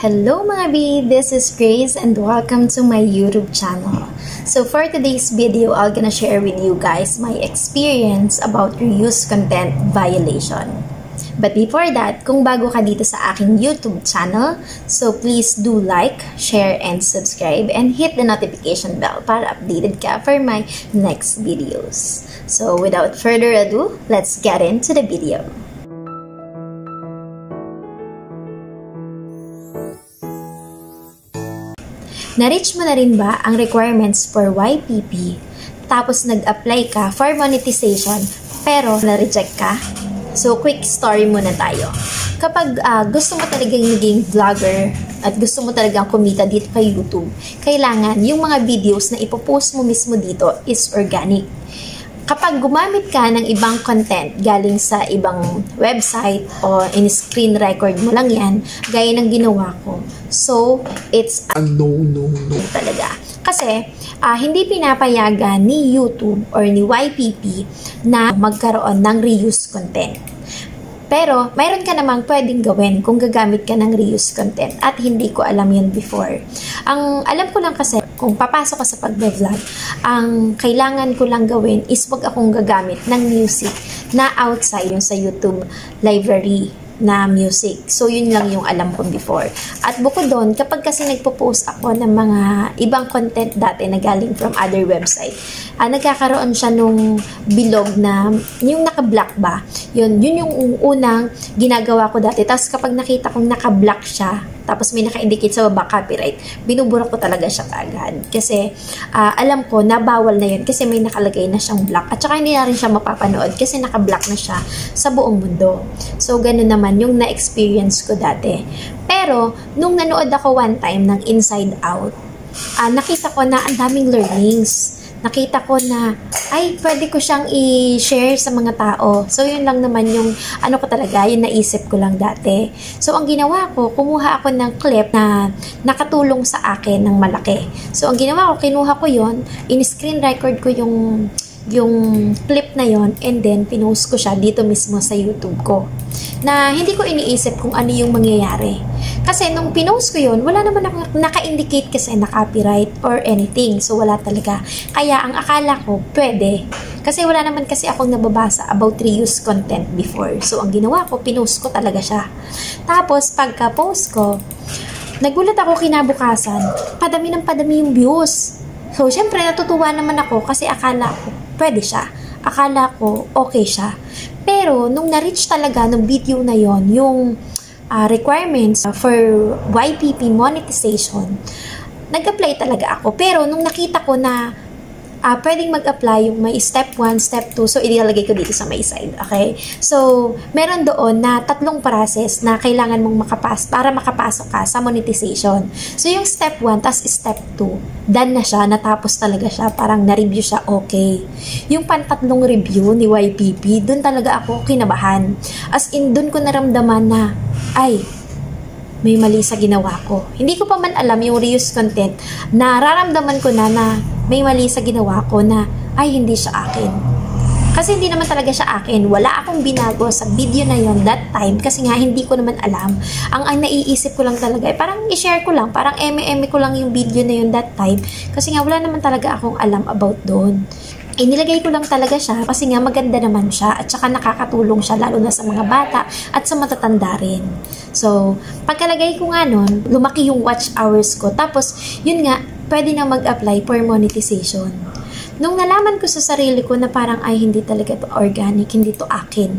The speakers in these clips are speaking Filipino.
Hello mga B! This is Grace and welcome to my YouTube channel. So for today's video, I'm gonna share with you guys my experience about reuse content violation. But before that, kung bago ka dito sa aking YouTube channel, so please do like, share, and subscribe and hit the notification bell para updated ka for my next videos. So without further ado, let's get into the video. Na-reach mo na rin ba ang requirements for YPP tapos nag-apply ka for monetization pero na-reject ka? So, quick story muna tayo. Kapag gusto mo talagang maging vlogger at gusto mo talagang kumita dito kay YouTube, kailangan yung mga videos na ipopost mo mismo dito is organic. Kapag gumamit ka ng ibang content galing sa ibang website o in-screen record mo lang yan, gaya ng ginawa ko. So, it's a no talaga. Kasi, hindi pinapayagan ni YouTube or ni YPP na magkaroon ng reuse content. Pero, mayroon ka namang pwedeng gawin kung gagamit ka ng reuse content at hindi ko alam yun before. Ang alam ko lang kasi, kung papasok ka sa pag-vlog, ang kailangan ko lang gawin is wag akong gagamit ng music na outside yung sa YouTube library na music. So, yun lang yung alam ko before. At bukod doon, kapag kasi nagpo-post ako ng mga ibang content dati na galing from other website, nagkakaroon siya nung bilog na, yung naka-block ba? Yun yung unang ginagawa ko dati. Tapos kapag nakita kong naka-block siya, tapos may naka-indicate sa baba copyright, binubura ko talaga siya kaagad. Kasi alam ko na bawal na yun kasi may nakalagay na siyang block. At saka hindi na rin siya mapapanood kasi naka-block na siya sa buong mundo. So, ganun naman yung na-experience ko dati. Pero, nung nanood ako one time ng Inside Out, nakita ko na ang daming learnings. Nakita ko na, ay, pwede ko siyang i-share sa mga tao. So, yun lang naman yung, ko talaga, yung naisip ko lang dati. So, ang ginawa ko, kumuha ako ng clip na nakatulong sa akin ng malaki. So, ang ginawa ko, kinuha ko yun, in-screen record ko yung clip na yon and then pinost ko siya dito mismo sa YouTube ko. Na hindi ko iniisip kung ano yung mangyayari. Kasi nung pinost ko yun, wala naman naka-indicate kasi na copyright or anything. So, wala talaga. Kaya, ang akala ko, pwede. Kasi wala naman kasi akong nababasa about reuse content before. So, ang ginawa ko, pinost ko talaga siya. Tapos, pagka-post ko, nagulat ako kinabukasan, padami ng padami yung views. So, syempre, natutuwa naman ako kasi akala ko, pwede siya. Akala ko, okay siya. Pero, nung na-reach talaga ng video na yon yung requirements for YPP monetization, nag-apply talaga ako. Pero, nung nakita ko na pwedeng mag-apply yung may step 1, step 2, so ilalagay ko dito sa may side, okay? So, meron doon na 3 process na kailangan mong para makapasok ka sa monetization. So, yung step 1, tas step 2, done na siya, natapos talaga siya, parang na-review siya, okay. Yung pantatlong review ni YPP, dun talaga ako kinabahan. As in, dun ko naramdaman na, ay, may mali sa ginawa ko. Hindi ko pa man alam yung reuse content, nararamdaman ko na may mali sa ginawa ko na, ay, hindi siya akin. Kasi hindi naman talaga siya akin. Wala akong binago sa video na yon that time kasi nga hindi ko naman alam. Ang naiisip ko lang talaga, parang i-share ko lang, parang eme ko lang yung video na yon that time kasi nga wala naman talaga akong alam about doon. Inilagay ko lang talaga siya kasi nga maganda naman siya at saka nakakatulong siya lalo na sa mga bata at sa matatanda rin. So, pagkalagay ko nga nun, lumaki yung watch hours ko. Tapos, yun nga, pwede na mag-apply for monetization. Nung nalaman ko sa sarili ko na parang ay hindi talaga to organic, hindi to akin.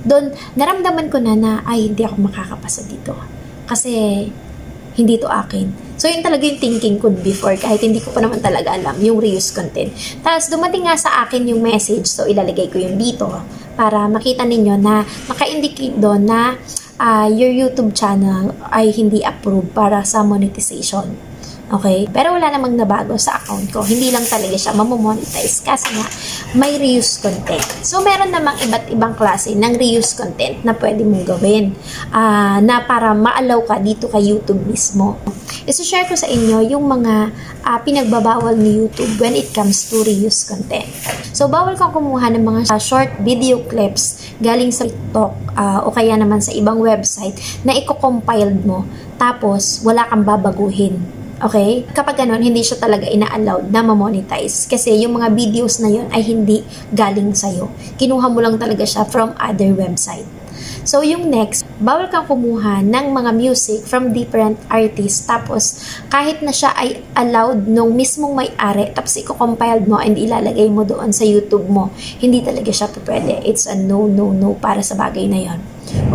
Doon, naramdaman ko na ay hindi ako makakapasa dito. Kasi, hindi to akin. So, yun talaga yung thinking ko before kahit hindi ko pa naman talaga alam yung reuse content. Tapos, dumating nga sa akin yung message. So, ilalagay ko yung dito para makita ninyo na maka-indicate doon na your YouTube channel ay hindi approved para sa monetization. Okay? Pero wala namang nabago sa account ko. Hindi lang talaga siya mamomonetize kasi nga may reuse content. So, meron namang iba't ibang klase ng reuse content na pwede mong gawin na para ma-allow ka dito kay YouTube mismo. I-share ko sa inyo yung mga pinagbabawal ni YouTube when it comes to reuse content. So, bawal kang kumuha ng mga short video clips galing sa TikTok o kaya naman sa ibang website na i-compiled mo tapos wala kang babaguhin. Okay? Kapag ganun, hindi siya talaga ina-allowed na ma-monetize. Kasi yung mga videos na yun ay hindi galing sa'yo. Kinuha mo lang talaga siya from other website. So, yung next, bawal kang kumuha ng mga music from different artists. Tapos, kahit na siya ay allowed nung mismong may-ari, tapos i-compiled mo and ilalagay mo doon sa YouTube mo, hindi talaga siya pwede. It's a no, no, no para sa bagay na yon.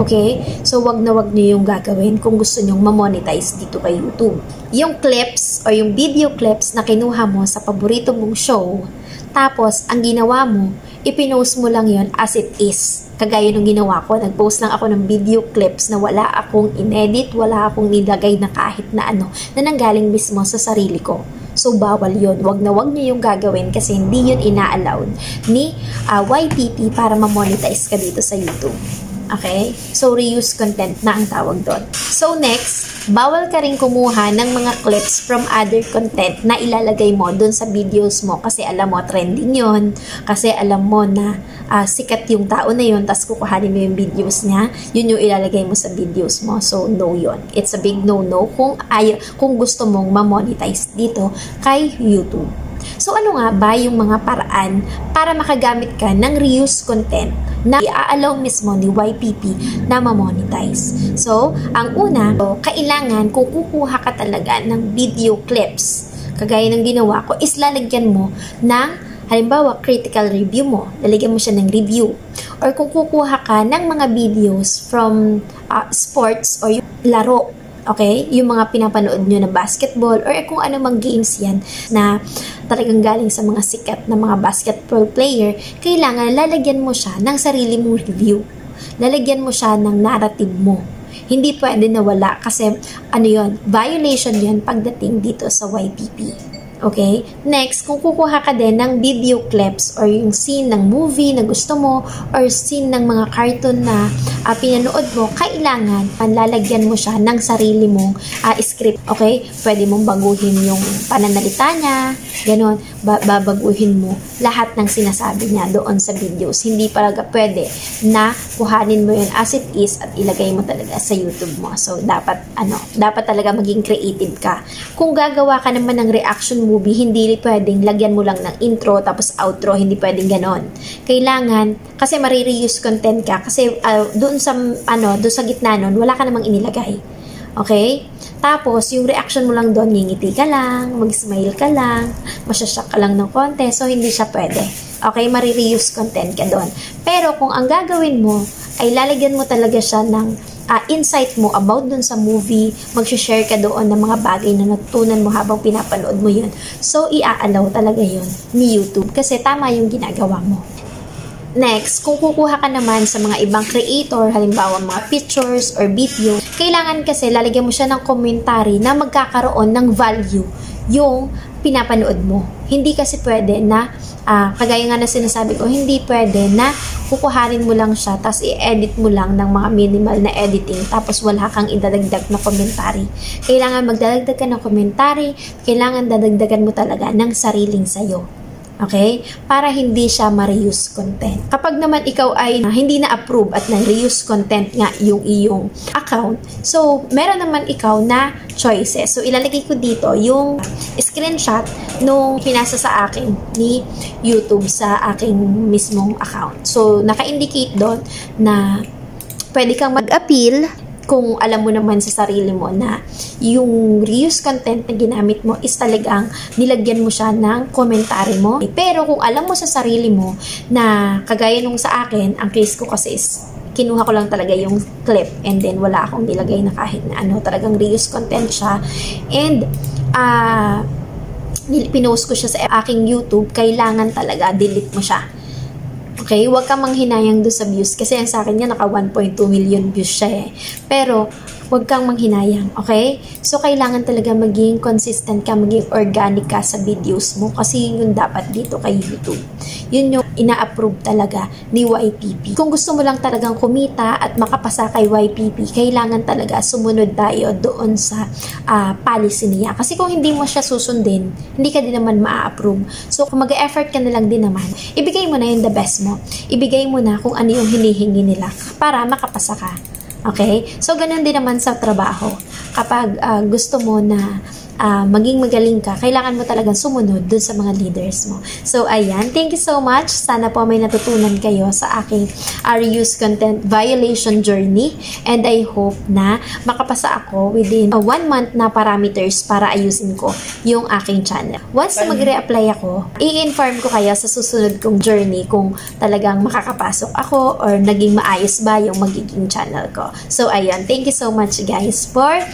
Okay? So, wag na wag niyo yung gagawin kung gusto nyong ma-monetize dito kay YouTube. Yung clips o yung video clips na kinuha mo sa paborito mong show, tapos, ang ginawa mo, ipinost mo lang yon as it is. Kagaya nung ginawa ko, nag-post lang ako ng video clips na wala akong inedit, wala akong nilagay na kahit na ano, na nanggaling mismo sa sarili ko. So, bawal yun. Wag na wag niyo yung gagawin kasi hindi yun ina-allowed ni YPP para ma-monetize ka dito sa YouTube. Okay? So, reuse content na ang tawag doon. So, next, bawal ka rin kumuha ng mga clips from other content na ilalagay mo doon sa videos mo kasi alam mo, trending yon, kasi alam mo na sikat yung tao na yon, tas kukuhanin mo yung videos niya, yun yung ilalagay mo sa videos mo. So, no yon. It's a big no-no kung gusto mong ma-monetize dito kay YouTube. So, ano nga ba yung mga paraan para makagamit ka ng reuse content na i-allow mismo ni YPP na ma-monetize? So, ang una, kailangan kung kukuha ka talaga ng video clips, kagaya ng ginawa ko, is lalagyan mo ng, halimbawa, critical review mo. Lalagyan mo siya ng review. Or kung kukuha ka ng mga videos from sports or yung laro, okay? Yung mga pinapanood nyo na basketball or kung ano mang games yan na talagang galing sa mga sikat na mga basketball player, kailangan lalagyan mo siya ng sarili mong review. Lalagyan mo siya ng narrative mo. Hindi pwede na wala kasi ano yon, violation yon pagdating dito sa YPP. Okay? Next, kung kukuha ka din ng video clips or yung scene ng movie na gusto mo or scene ng mga cartoon na pinanood mo, kailangan lalagyan mo siya ng sarili mong script. Okay? Pwede mong baguhin yung pananalita niya, ganon. Babaguhin mo lahat ng sinasabi niya doon sa videos. Hindi talaga pwede na kuhanin mo yun as it is at ilagay mo talaga sa YouTube mo. So, dapat talaga maging creative ka. Kung gagawa ka naman ng reaction movie, hindi pwedeng lagyan mo lang ng intro tapos outro, hindi pwedeng ganon. Kailangan, kasi marireuse content ka, kasi doon sa gitna nun, wala ka namang inilagay. Okay? Tapos, yung reaction mo lang doon, ngingiti ka lang, mag-smile ka lang, masyasyak ka lang ng konti, so hindi siya pwede. Okay? Marireuse content ka doon. Pero kung ang gagawin mo, ay lalagyan mo talaga siya ng insight mo about dun sa movie, mag-share ka doon ng mga bagay na natutunan mo habang pinapanood mo yun. So, i-allow talaga yun ni YouTube kasi tama yung ginagawa mo. Next, kung kukuha ka naman sa mga ibang creator, halimbawa mga pictures or video, kailangan kasi lalagyan mo siya ng commentary na magkakaroon ng value yung pinapanood mo. Hindi kasi pwede na, kagaya nga na sinasabi ko, hindi pwede na kukuhanin mo lang siya tapos i-edit mo lang ng mga minimal na editing tapos wala kang idadagdag na commentary. Kailangan magdadagdag ka ng commentary, kailangan dadagdagan mo talaga ng sariling sayo. Okay? Para hindi siya ma-reuse content. Kapag naman ikaw ay hindi na-approve at na-reuse content nga yung iyong account, so, meron naman ikaw na choices. So, ilalagay ko dito yung screenshot nung pinasa sa akin ni YouTube sa aking mismong account. So, naka-indicate doon na pwede kang mag-appeal kung alam mo naman sa sarili mo na yung reuse content na ginamit mo is talagang nilagyan mo siya ng commentary mo. Pero kung alam mo sa sarili mo na kagaya nung sa akin, ang case ko kasi is kinuha ko lang talaga yung clip and then wala akong nilagay na kahit na talagang reuse content siya. And pinost ko siya sa aking YouTube, kailangan talaga delete mo siya. Okay, huwag kang manghinayang doon sa views kasi yan sa akin niya naka 1.2 million views siya eh. Pero Huwag kang manghinayang, okay? So, kailangan talaga maging consistent ka, maging organic ka sa videos mo kasi yun yung dapat dito kay YouTube. Yun yung ina-approve talaga ni YPP. Kung gusto mo lang talagang kumita at makapasa kay YPP, kailangan talaga sumunod tayo doon sa policy niya. Kasi kung hindi mo siya susundin, hindi ka din naman ma-approve. So, kung mag-effort ka na lang din naman, ibigay mo na yung the best mo. Ibigay mo na kung ano yung hinihingi nila para makapasa ka. Okay? So, ganun din naman sa trabaho. Kapag gusto mo na maging magaling ka, kailangan mo talagang sumunod dun sa mga leaders mo. So, ayan. Thank you so much. Sana po may natutunan kayo sa aking reuse content violation journey. And I hope na makapasa ako within 1 month na parameters para ayusin ko yung aking channel. Once na mag-reapply ako, i-inform ko kayo sa susunod kong journey kung talagang makakapasok ako or naging maayos ba yung magiging channel ko. So, ayan. Thank you so much guys for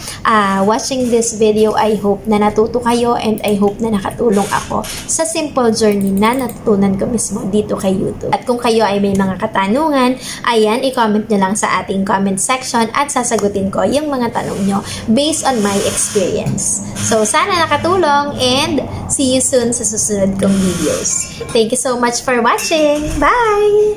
watching this video. I hope na natuto kayo and I hope na nakatulong ako sa simple journey na natutunan ko mismo dito kay YouTube. At kung kayo ay may mga katanungan, ayan, i-comment nyo lang sa ating comment section at sasagutin ko yung mga tanong nyo based on my experience. So, sana nakatulong and see you soon sa susunod kong videos. Thank you so much for watching. Bye!